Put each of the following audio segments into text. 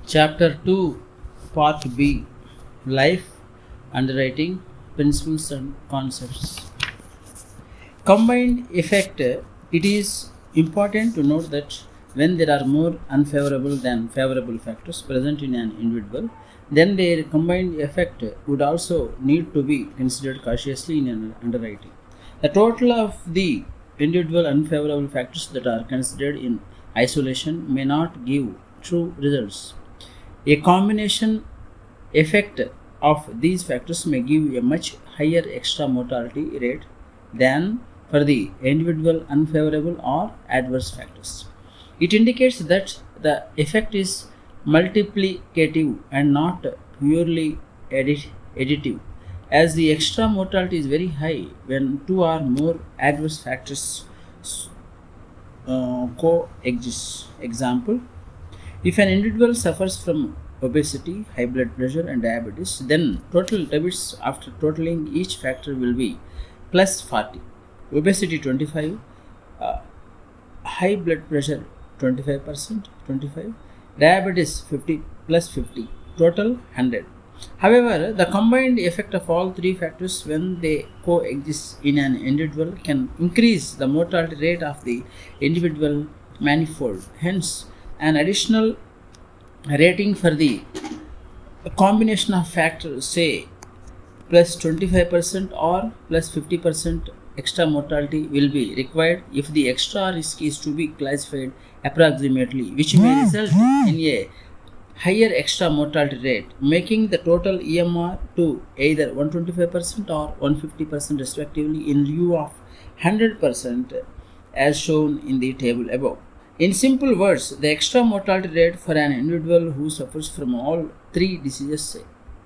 Chapter 2, Part B, Life, Underwriting, Principles and Concepts. Combined effect. It is important to note that when there are more unfavorable than favorable factors present in an individual, then their combined effect would also need to be considered cautiously in an underwriting. The total of the individual unfavorable factors that are considered in isolation may not give true results. A combination effect of these factors may give a much higher extra mortality rate than for the individual unfavorable or adverse factors. It indicates that the effect is multiplicative and not purely additive, as the extra mortality is very high when two or more adverse factors coexist. Example: if an individual suffers from obesity, high blood pressure, and diabetes, then total debits after totaling each factor will be plus 40. Obesity 25, uh, high blood pressure 25%, 25, diabetes 50 plus 50, total 100. However, the combined effect of all three factors when they coexist in an individual can increase the mortality rate of the individual manifold. Hence, an additional rating for the combination of factors, say plus 25% or plus 50% extra mortality, will be required if the extra risk is to be classified approximately, which may result in a higher extra mortality rate, making the total EMR to either 125% or 150% respectively in lieu of 100% as shown in the table above. In simple words, the extra mortality rate for an individual who suffers from all three diseases,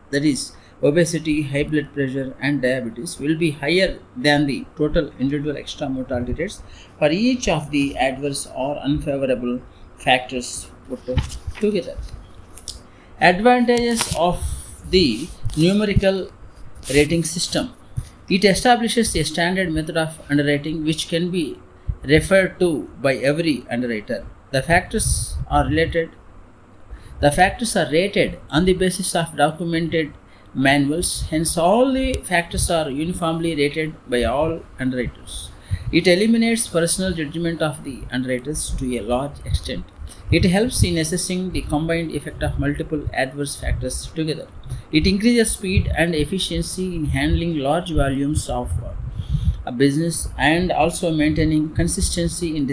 that is, obesity, high blood pressure, and diabetes, will be higher than the total individual extra mortality rates for each of the adverse or unfavorable factors put together. Advantages of the numerical rating system. It establishes a standard method of underwriting which can be referred to by every underwriter. The factors are rated on the basis of documented manuals, hence all the factors are uniformly rated by all underwriters. It eliminates personal judgment of the underwriters to a large extent. It helps in assessing the combined effect of multiple adverse factors together. It increases speed and efficiency in handling large volumes of a business and also maintaining consistency in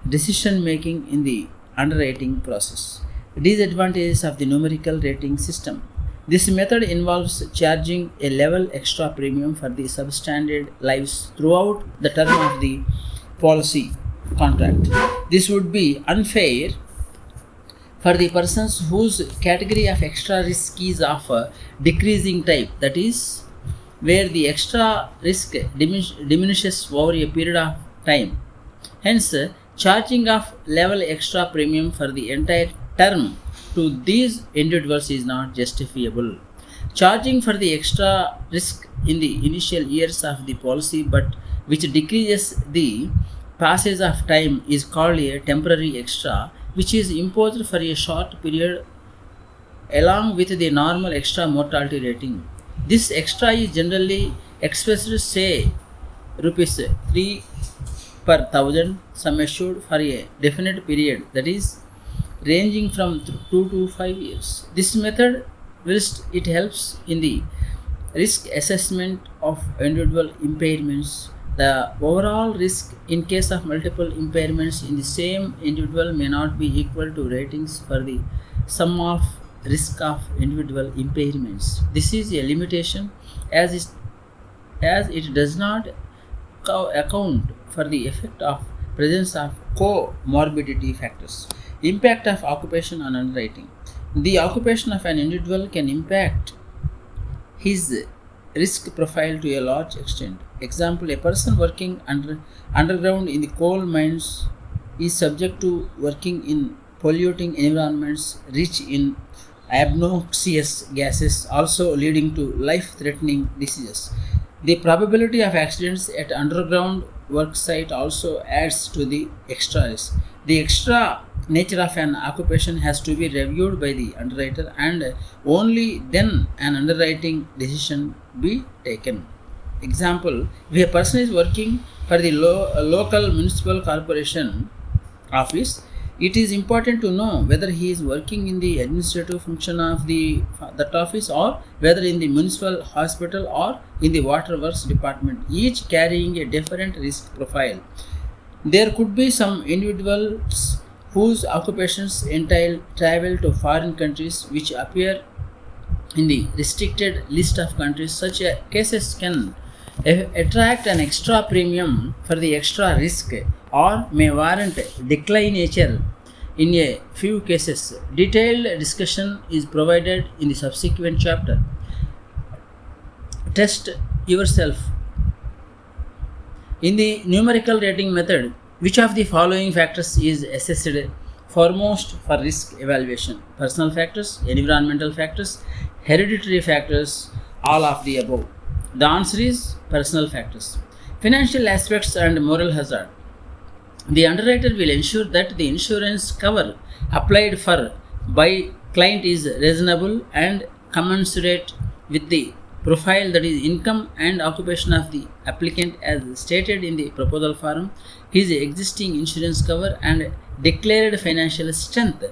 decision making in the underwriting process. Disadvantages of the numerical rating system. This method involves charging a level extra premium for the substandard lives throughout the term of the policy contract. This would be unfair for the persons whose category of extra risk is of a decreasing type, that is, where the extra risk diminishes over a period of time. Hence, charging of level extra premium for the entire term to these individuals is not justifiable. Charging for the extra risk in the initial years of the policy but which decreases the passage of time is called a temporary extra, which is imposed for a short period along with the normal extra mortality rating. This extra is generally expressed, say, rupees 3 per thousand sum assured for a definite period, that is, ranging from 2 to 5 years. This method, whilst it helps in the risk assessment of individual impairments, the overall risk in case of multiple impairments in the same individual may not be equal to ratings for the sum of risk of individual impairments. This is a limitation as it does not account for the effect of presence of comorbidity factors. Impact of occupation on underwriting. The occupation of an individual can impact his risk profile to a large extent. Example: a person working underground in the coal mines is subject to working in polluting environments rich in obnoxious gases, also leading to life threatening diseases. The probability of accidents at underground work site also adds to the extra risk. The extra nature of an occupation has to be reviewed by the underwriter, and only then an underwriting decision be taken. Example, if a person is working for the local municipal corporation office, it is important to know whether he is working in the administrative function of that office, or whether in the municipal hospital or in the waterworks department, each carrying a different risk profile. There could be some individuals whose occupations entail travel to foreign countries which appear in the restricted list of countries. Such cases can attract an extra premium for the extra risk, or may warrant declinature in a few cases. Detailed discussion is provided in the subsequent chapter. Test yourself. In the numerical rating method, which of the following factors is assessed foremost for risk evaluation? Personal factors, environmental factors, hereditary factors, all of the above. The answer is personal factors. Financial aspects and moral hazard. The underwriter will ensure that the insurance cover applied for by client is reasonable and commensurate with the profile, that is income and occupation of the applicant as stated in the proposal form, his existing insurance cover and declared financial strength.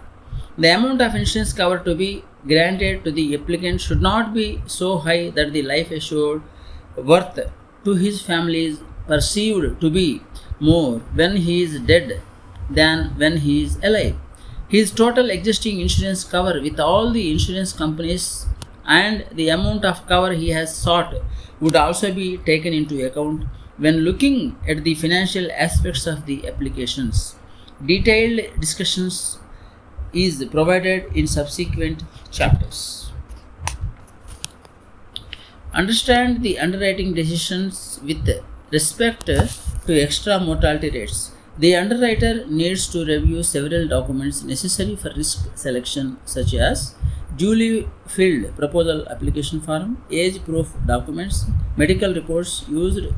The amount of insurance cover to be granted to the applicant should not be so high that the life assured worth to his family is perceived to be more when he is dead than when he is alive. His total existing insurance cover with all the insurance companies and the amount of cover he has sought would also be taken into account when looking at the financial aspects of the applications. Detailed discussions is provided in subsequent chapters. Understand the underwriting decisions with respect to extra mortality rates. The underwriter needs to review several documents necessary for risk selection, such as duly filled proposal application form, age proof documents, medical reports used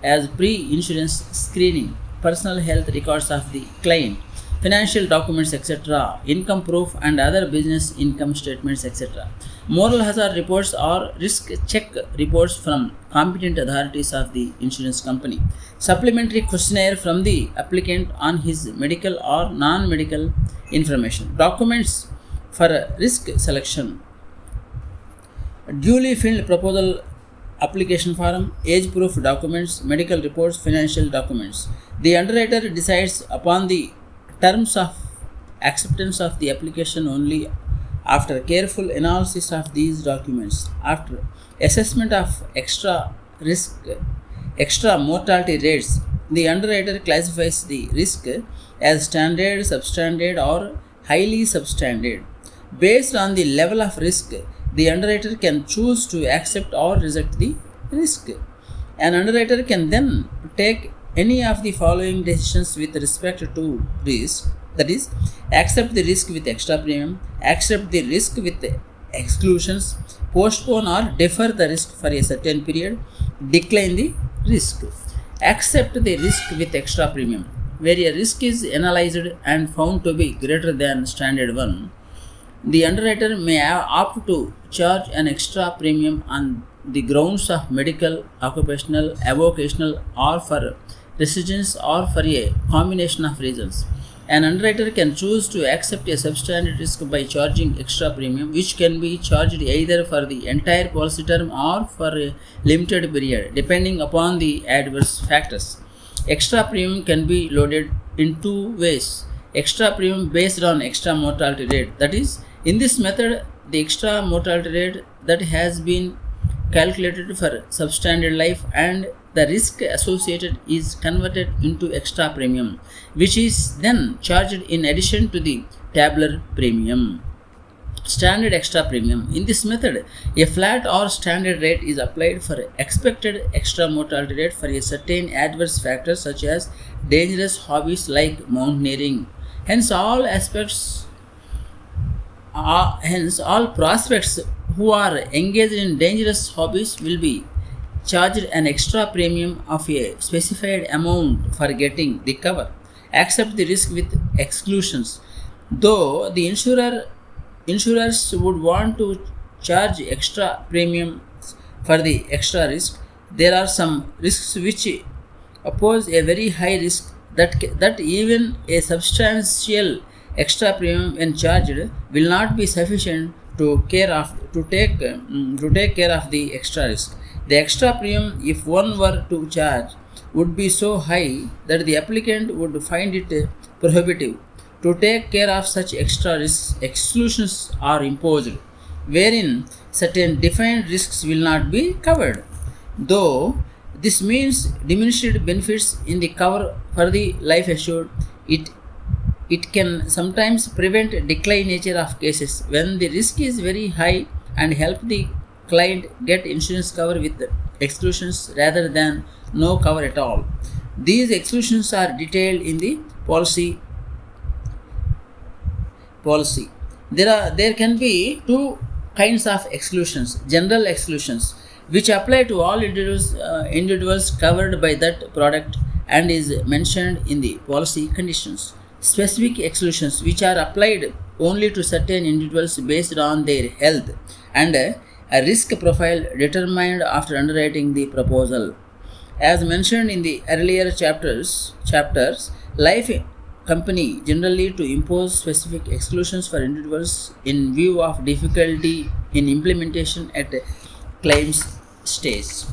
as pre-insurance screening, personal health records of the client, financial documents, etc., income proof and other business income statements, etc. Moral hazard reports or risk check reports from competent authorities of the insurance company. Supplementary questionnaire from the applicant on his medical or non-medical information. Documents for risk selection. Duly filled proposal application form, age proof documents, medical reports, financial documents. The underwriter decides upon the terms of acceptance of the application only after careful analysis of these documents. After assessment of extra mortality rates, the underwriter classifies the risk as standard, substandard, or highly substandard. Based on the level of risk, the underwriter can choose to accept or reject the risk. An underwriter can then take any of the following decisions with respect to risk, that is, accept the risk with extra premium, accept the risk with exclusions, postpone or defer the risk for a certain period, decline the risk. Accept the risk with extra premium. Where a risk is analyzed and found to be greater than standard one, the underwriter may opt to charge an extra premium on the grounds of medical, occupational, avocational, or for residence, or for a combination of reasons. An underwriter can choose to accept a substandard risk by charging extra premium, which can be charged either for the entire policy term or for a limited period, depending upon the adverse factors. Extra premium can be loaded in two ways. Extra premium based on extra mortality rate, that is, in this method, the extra mortality rate that has been calculated for substandard life and the risk associated is converted into extra premium, which is then charged in addition to the tabular premium. Standard extra premium. In this method, a flat or standard rate is applied for expected extra mortality rate for a certain adverse factor, such as dangerous hobbies like mountaineering. Hence, all prospects who are engaged in dangerous hobbies will be charged an extra premium of a specified amount for getting the cover, accept the risk with exclusions. Though the insurers would want to charge extra premium for the extra risk, there are some risks which oppose a very high risk that even a substantial extra premium when charged will not be sufficient to take care of the extra risk. The extra premium, if one were to charge, would be so high that the applicant would find it prohibitive to take care of such extra risks. Exclusions are imposed, wherein certain defined risks will not be covered. Though this means diminished benefits in the cover for the life assured, it can sometimes prevent decline nature of cases when the risk is very high and help the client get insurance cover with exclusions rather than no cover at all. These exclusions are detailed in the policy. There can be two kinds of exclusions: general exclusions, which apply to all individuals covered by that product and is mentioned in the policy conditions; specific exclusions, which are applied only to certain individuals based on their health and a risk profile determined after underwriting the proposal. As mentioned in the earlier chapters, life company generally to impose specific exclusions for individuals in view of difficulty in implementation at claims stage.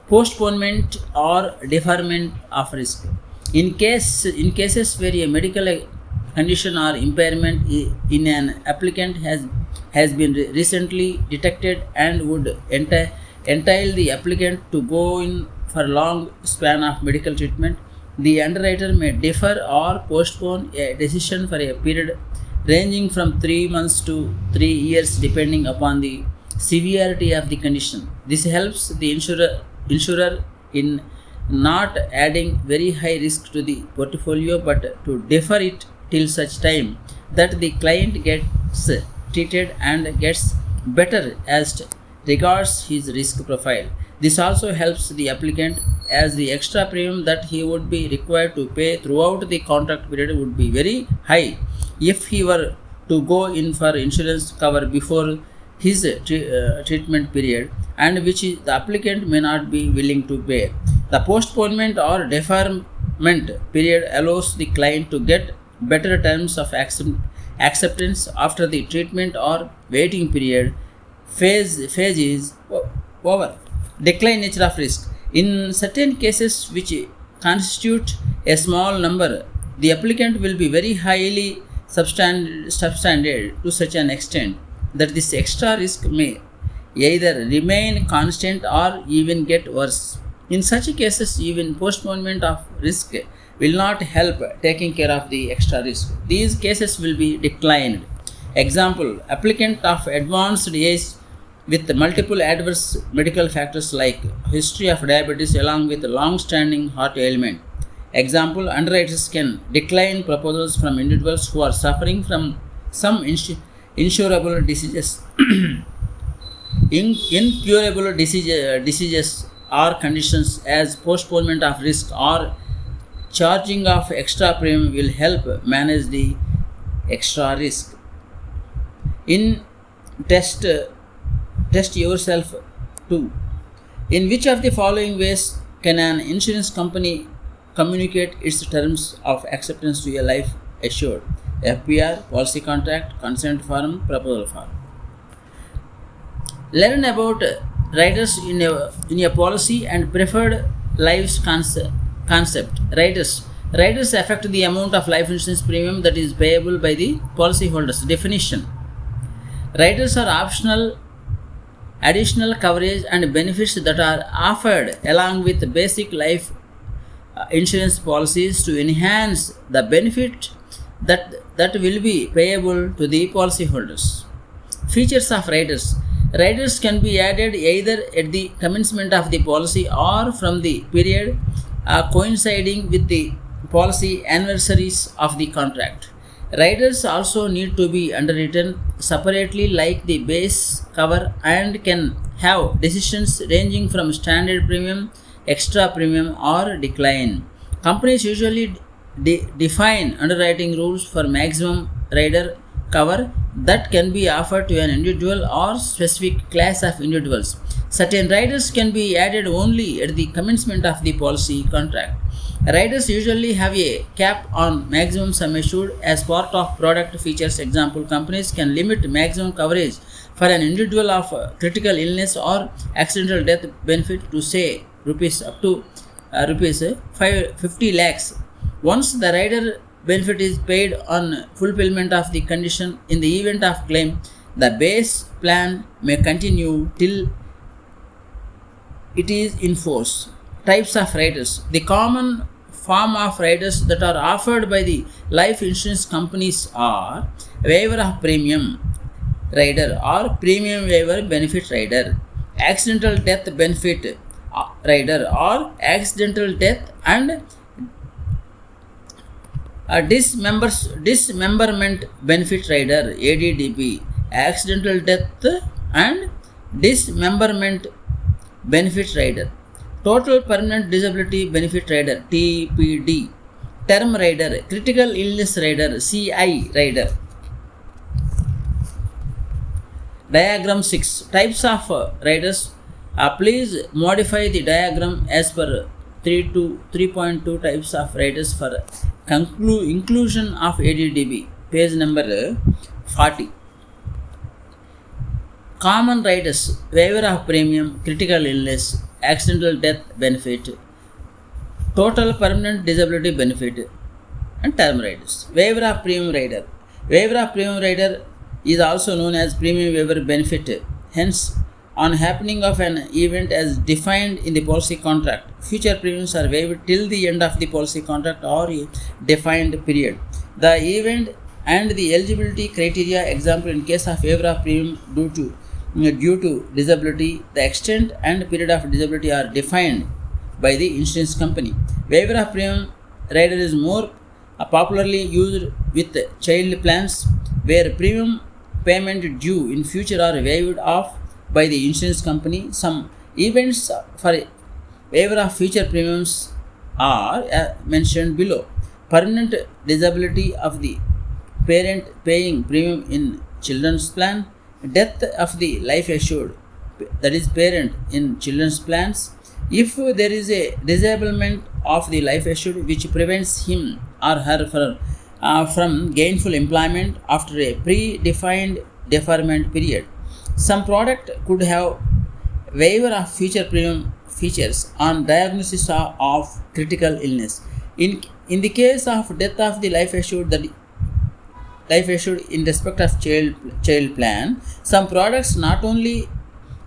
Postponement or deferment of risk. In cases where a medical condition or impairment in an applicant has been recently detected and would entail the applicant to go in for long span of medical treatment, the underwriter may defer or postpone a decision for a period ranging from 3 months to 3 years depending upon the severity of the condition. This helps the insurer in not adding very high risk to the portfolio but to defer it till such time that the client gets treated and gets better as regards his risk profile. This also helps the applicant as the extra premium that he would be required to pay throughout the contract period would be very high if he were to go in for insurance cover before his treatment period, and which the applicant may not be willing to pay. The postponement or deferment period allows the client to get better terms of acceptance after the treatment or waiting period phase is over. Decline nature of risk. In certain cases which constitute a small number, the applicant will be very highly substandard to such an extent that this extra risk may either remain constant or even get worse. In such cases, even postponement of risk will not help taking care of the extra risk. These cases will be declined. Example: applicant of advanced age with multiple adverse medical factors like history of diabetes along with long-standing heart ailment. Example: underwriters can decline proposals from individuals who are suffering from some insurable diseases, incurable diseases or conditions, as postponement of risk or charging of extra premium will help manage the extra risk. In test yourself too. In which of the following ways can an insurance company communicate its terms of acceptance to a life assured? FPR, policy contract, consent form, proposal form. Learn about riders in a policy and preferred lives concept. Riders affect the amount of life insurance premium that is payable by the policyholders. Definition: riders are optional additional coverage and benefits that are offered along with basic life insurance policies to enhance the benefit that will be payable to the policyholders. Features of riders. Riders can be added either at the commencement of the policy or from the period coinciding with the policy anniversaries of the contract. Riders also need to be underwritten separately like the base cover and can have decisions ranging from standard premium, extra premium or decline. Companies usually define underwriting rules for maximum rider cover that can be offered to an individual or specific class of individuals. Certain riders can be added only at the commencement of the policy contract. Riders usually have a cap on maximum sum assured as part of product features. Example, companies can limit maximum coverage for an individual of critical illness or accidental death benefit to say rupees up to rupees 50 lakhs. Once the rider benefit is paid on fulfillment of the condition in the event of claim, the base plan may continue till it is in force. Types of riders. The common form of riders that are offered by the life insurance companies are waiver of premium rider or premium waiver benefit rider, accidental death benefit rider or accidental death and dismemberment benefit rider ADDB, accidental death and dismemberment benefit rider, total permanent disability benefit rider TPD, term rider, critical illness rider CI rider. Diagram 6. Types of riders. Please modify the diagram as per 3.2 types of riders for inclusion of ADDB. Page number 40. Common riders, waiver of premium, critical illness, accidental death benefit, total permanent disability benefit, and term riders. Waiver of premium rider. Waiver of premium rider is also known as premium waiver benefit. Hence, on happening of an event as defined in the policy contract, future premiums are waived till the end of the policy contract or a defined period. The event and the eligibility criteria, example in case of waiver of premium due to disability, the extent and period of disability are defined by the insurance company. Waiver of premium rider is more popularly used with child plans where premium payment due in future are waived off by the insurance company. Some events for waiver of future premiums are mentioned below. Permanent disability of the parent paying premium in children's plan, death of the life assured, that is parent in children's plans, if there is a disablement of the life assured which prevents him or her from gainful employment after a predefined deferment period. Some product could have waiver of future premium features on diagnosis of critical illness. In the case of death of the life assured, in respect of child plan, some products not only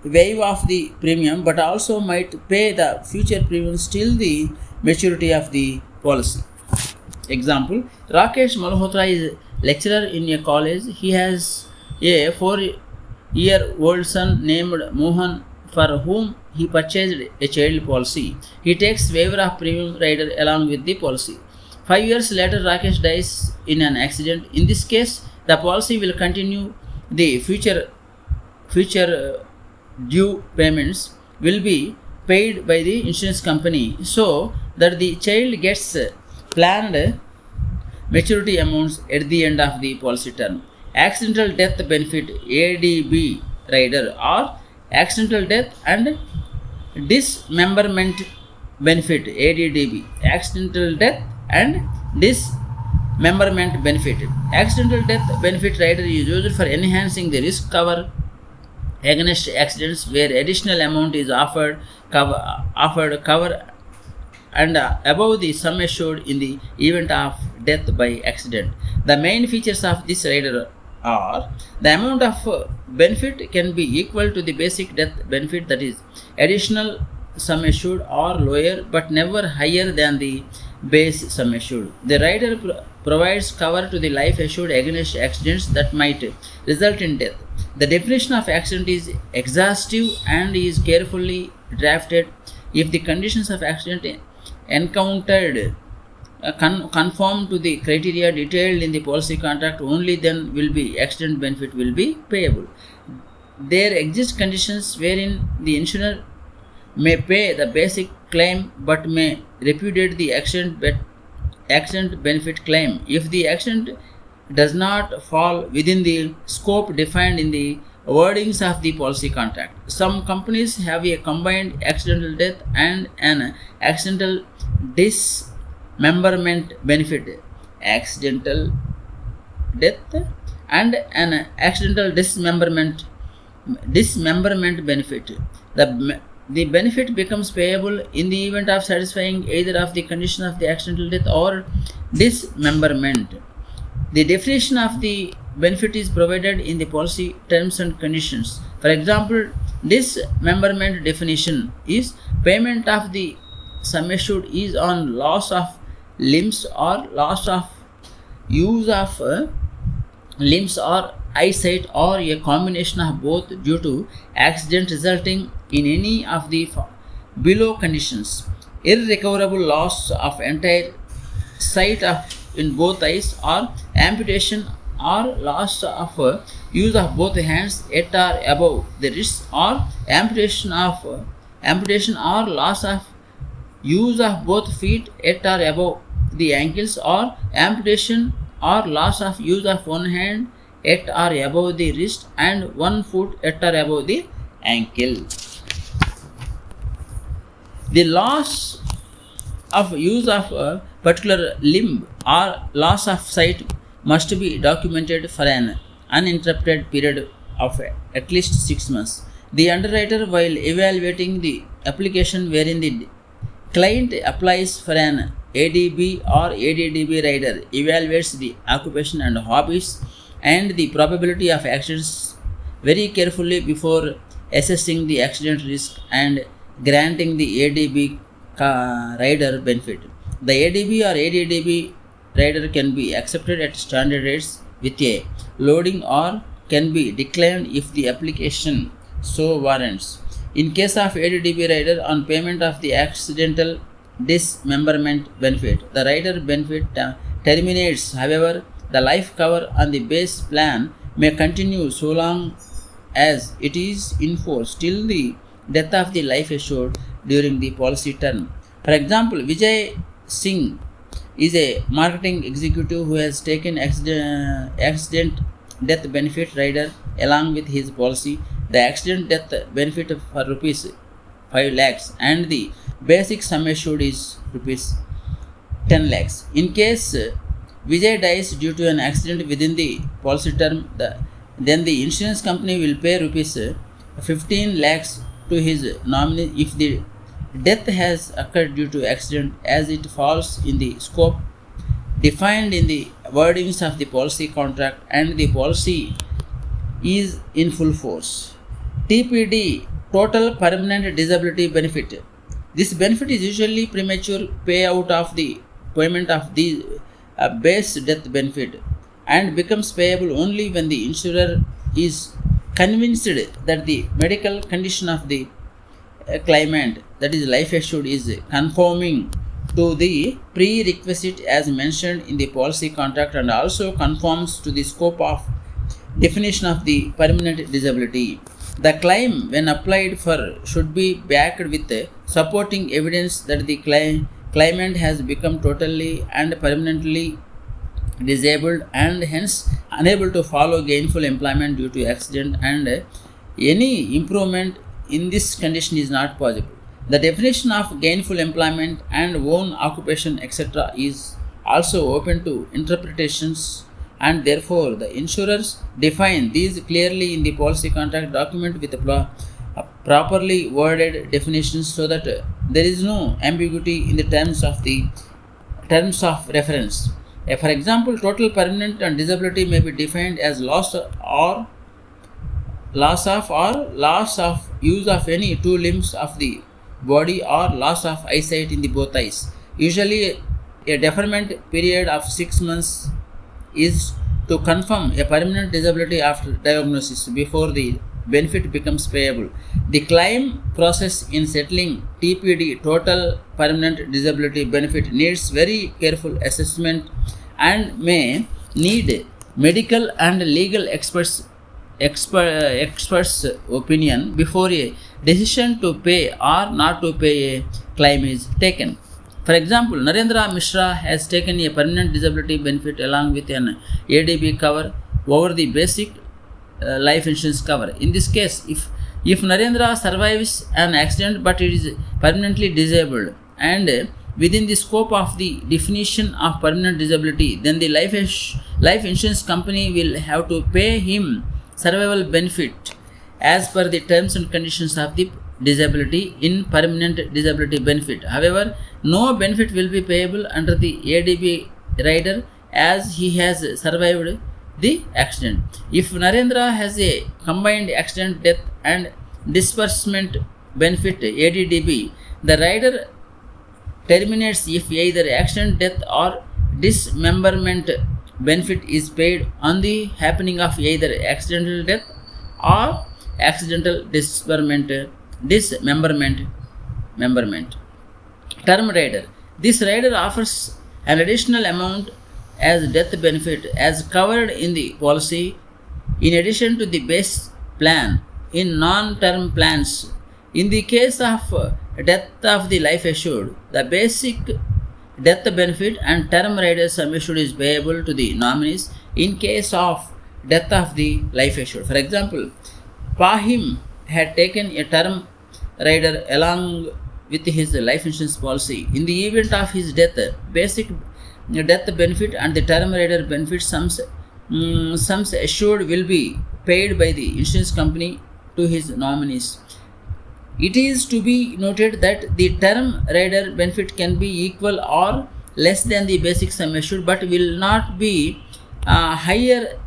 waive off the premium but also might pay the future premiums till the maturity of the policy. Example, Rakesh Malhotra is lecturer in a college. He has a 4-year-old son named Mohan for whom he purchased a child policy. He takes waiver of premium rider along with the policy. 5 years later, Rakesh dies in an accident. In this case, the policy will continue. The future due payments will be paid by the insurance company so that the child gets planned maturity amounts at the end of the policy term. Accidental death benefit ADB rider or accidental death and dismemberment benefit ADDB. Accidental death and dismemberment benefit. Accidental death benefit rider is used for enhancing the risk cover against accidents where additional amount is offered cover and above the sum assured in the event of death by accident. The main features of this rider are the amount of benefit can be equal to the basic death benefit, that is additional sum assured, or lower but never higher than the base sum assured. The rider provides cover to the life assured against accidents that might result in death. The definition of accident is exhaustive and is carefully drafted. If the conditions of accident encountered conform to the criteria detailed in the policy contract, only then will be accident benefit will be payable. There exist conditions wherein the insurer may pay the basic claim but may repudiate the accident benefit claim if the accident does not fall within the scope defined in the wordings of the policy contract. Some companies have a combined accidental death and an accidental dismemberment benefit. Accidental death and an accidental dismemberment benefit. The benefit becomes payable in the event of satisfying either of the conditions of the accidental death or dismemberment. The definition of the benefit is provided in the policy terms and conditions. For example, dismemberment definition is payment of the sum assured is on loss of limbs or loss of use of limbs or eyesight or a combination of both due to accident resulting in any of the below conditions: irrecoverable loss of entire sight in both eyes, or amputation or loss of use of both hands at or above the wrist, or amputation or loss of use of both feet at or above the ankles, or amputation or loss of use of one hand at or above the wrist and one foot at or above the ankle. The loss of use of a particular limb or loss of sight must be documented for an uninterrupted period of at least 6 months. The underwriter, while evaluating the application wherein the client applies for an ADB or ADDB rider, evaluates the occupation and hobbies and the probability of accidents very carefully before assessing the accident risk and granting the ADB rider benefit. The ADB or ADDB rider can be accepted at standard rates with a loading or can be declined if the application so warrants. In case of ADDB rider, on payment of the accidental dismemberment benefit, the rider benefit terminates. However, the life cover on the base plan may continue so long as it is in force till the death of the life assured during the policy term. For example, Vijay Singh is a marketing executive who has taken accident death benefit rider along with his policy. The accident death benefit for rupees 5 lakhs and the basic sum assured is rupees 10 lakhs. In case Vijay dies due to an accident within the policy term, then the insurance company will pay rupees 15 lakhs to his nominee if the death has occurred due to accident, as it falls in the scope defined in the wordings of the policy contract and the policy is in full force. TPD, total permanent disability benefit. This benefit is usually premature payout of the payment of the base death benefit and becomes payable only when the insurer is convinced that the medical condition of the claimant, that is life assured, is conforming to the prerequisite as mentioned in the policy contract and also conforms to the scope of definition of the permanent disability. The claim, when applied for, should be backed with supporting evidence that the claimant has become totally and permanently disabled and hence unable to follow gainful employment due to accident, and any improvement in this condition is not possible. The definition of gainful employment and own occupation etc. is also open to interpretations, and therefore the insurers define these clearly in the policy contract document with properly worded definitions so that there is no ambiguity in the terms of reference. For example, total permanent and disability may be defined as loss of use of any two limbs of the body or loss of eyesight in the both eyes. Usually a deferment period of 6 months is to confirm a permanent disability after diagnosis before the benefit becomes payable. The claim process in settling TPD, total permanent disability benefit, needs very careful assessment and may need medical and legal experts opinion before a decision to pay or not to pay a claim is taken. For example, Narendra Mishra has taken a permanent disability benefit along with an ADB cover over the basic life insurance cover. In this case, if Narendra survives an accident but it is permanently disabled and within the scope of the definition of permanent disability, then the life insurance company will have to pay him survival benefit as per the terms and conditions of the disability in permanent disability benefit. However, no benefit will be payable under the ADB rider as he has survived the accident. If Narendra has a combined accident, death and disbursement benefit ADDB, the rider terminates if either accident, death or dismemberment benefit is paid on the happening of either accidental death or accidental dismemberment. Term rider. This rider offers an additional amount as death benefit as covered in the policy in addition to the base plan in non-term plans. In the case of death of the life assured, the basic death benefit and term rider sum assured is payable to the nominees in case of death of the life assured. For example, Pahim had taken a term rider along with his life insurance policy. In the event of his death, basic death benefit and the term rider benefit sums assured will be paid by the insurance company to his nominees. It is to be noted that the term rider benefit can be equal or less than the basic sum assured but will not be higher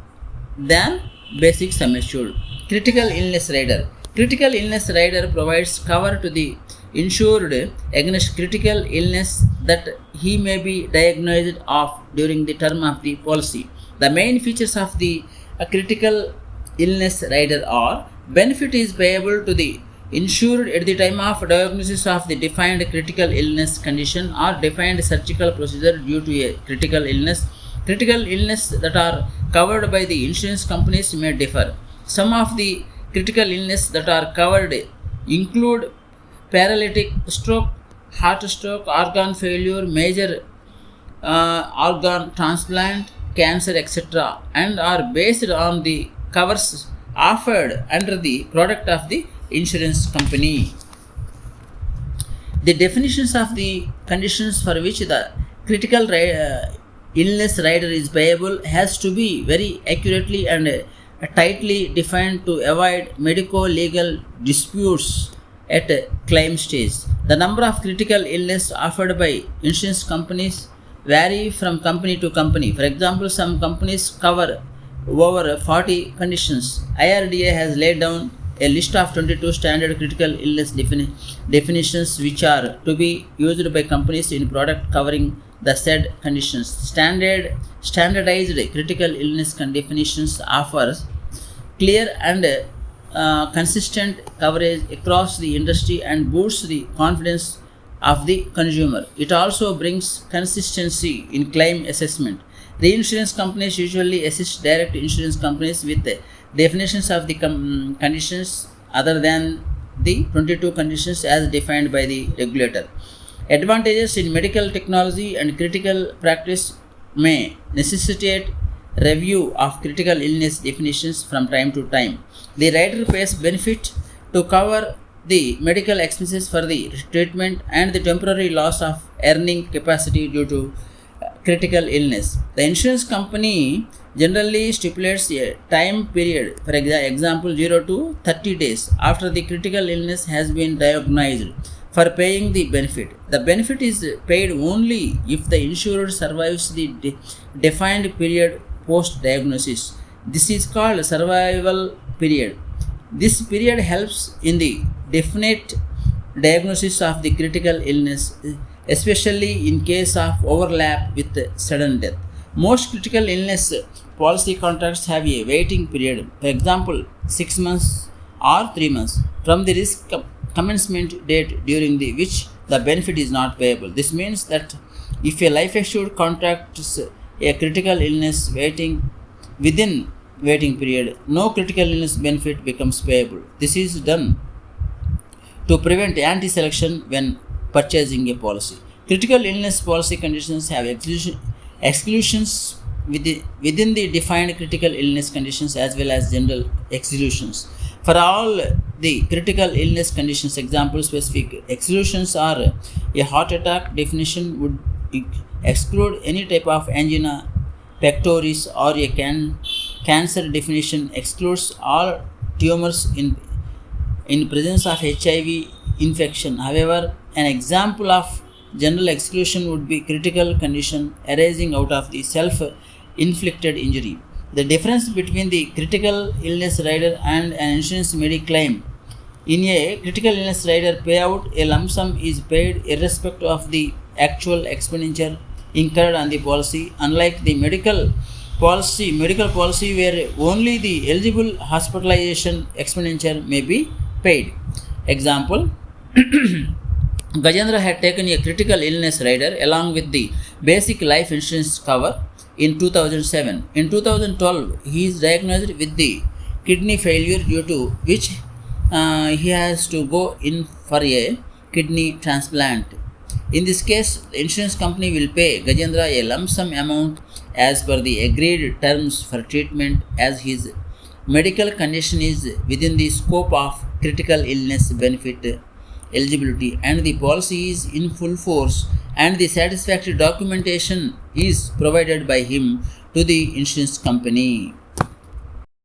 than basic sum assured. Critical illness rider. Critical illness rider provides cover to the insured against critical illness that he may be diagnosed of during the term of the policy. The main features of the critical illness rider are: benefit is payable to the insured at the time of diagnosis of the defined critical illness condition or defined surgical procedure due to a critical illness. Critical illness that are covered by the insurance companies may differ. Some of the critical illness that are covered include paralytic stroke, heart stroke, organ failure, major organ transplant, cancer, etc., and are based on the covers offered under the product of the insurance company. The definitions of the conditions for which the critical illness rider is payable has to be very accurately and tightly defined to avoid medico-legal disputes at claim stage. The number of critical illness offered by insurance companies vary from company to company. For example, some companies cover over 40 conditions. IRDA has laid down a list of 22 standard critical illness definitions which are to be used by companies in product covering the said conditions. Standardized critical illness definitions offers clear and consistent coverage across the industry and boosts the confidence of the consumer. It also brings consistency in claim assessment. The insurance companies usually assist direct insurance companies with definitions of the conditions other than the 22 conditions as defined by the regulator. Advantages in medical technology and critical practice may necessitate review of critical illness definitions from time to time. The rider pays benefit to cover the medical expenses for the treatment and the temporary loss of earning capacity due to critical illness. The insurance company generally stipulates a time period, for example 0 to 30 days after the critical illness has been diagnosed, for paying the benefit. The benefit is paid only if the insured survives the defined period post diagnosis. This is called survival period. This period helps in the definite diagnosis of the critical illness, especially in case of overlap with sudden death. Most critical illness policy contracts have a waiting period. For example, 6 months or 3 months from the risk commencement date during the which the benefit is not payable. This means that if a life assured contracts a critical illness within waiting period, no critical illness benefit becomes payable. This is done to prevent anti-selection when purchasing a policy. Critical illness policy conditions have exclusions within the defined critical illness conditions as well as general exclusions. For all the critical illness conditions, example specific exclusions are a heart attack definition would exclude any type of angina pectoris, or a cancer definition excludes all tumors in presence of HIV infection. However, an example of general exclusion would be critical condition arising out of the self-inflicted injury. The difference between the critical illness rider and an insurance mediclaim: in a critical illness rider payout, a lump sum is paid irrespective of the actual expenditure incurred on the policy, unlike the medical policy where only the eligible hospitalization expenditure may be paid. Example: Gajendra had taken a critical illness rider along with the basic life insurance cover in 2007. In 2012, he is diagnosed with the kidney failure, due to which he has to go in for a kidney transplant. In this case, the insurance company will pay Gajendra a lump sum amount as per the agreed terms for treatment, as his medical condition is within the scope of critical illness benefit eligibility and the policy is in full force and the satisfactory documentation is provided by him to the insurance company.